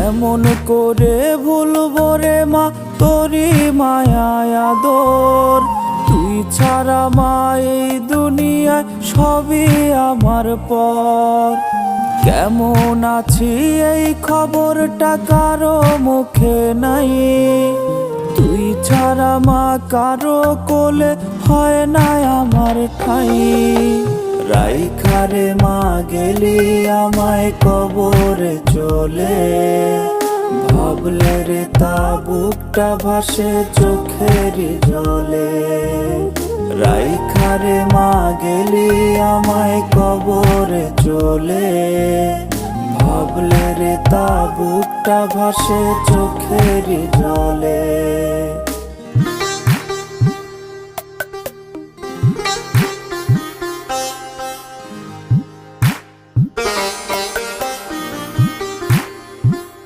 এমন করে ভুলবো রে মা তোরি মায়া আদর। তুই ছাড়া মা এই দুনিয়ায় সবই আমার পর। কেমন আছি এই খবরটা কারো মুখে নাই। তুই ছাড়া মা কারো কোলে হয় না আমার ঠাই। রাইখারে মা গেলি আমায় কবরে চলে, ভাবলে রে তা বুকটা ভাসে চোখের জলে। রাইখারে মা গেলি আমায় কবরে চলে, ভাবলে রে তা বুকটা ভাসে চোখের জলে।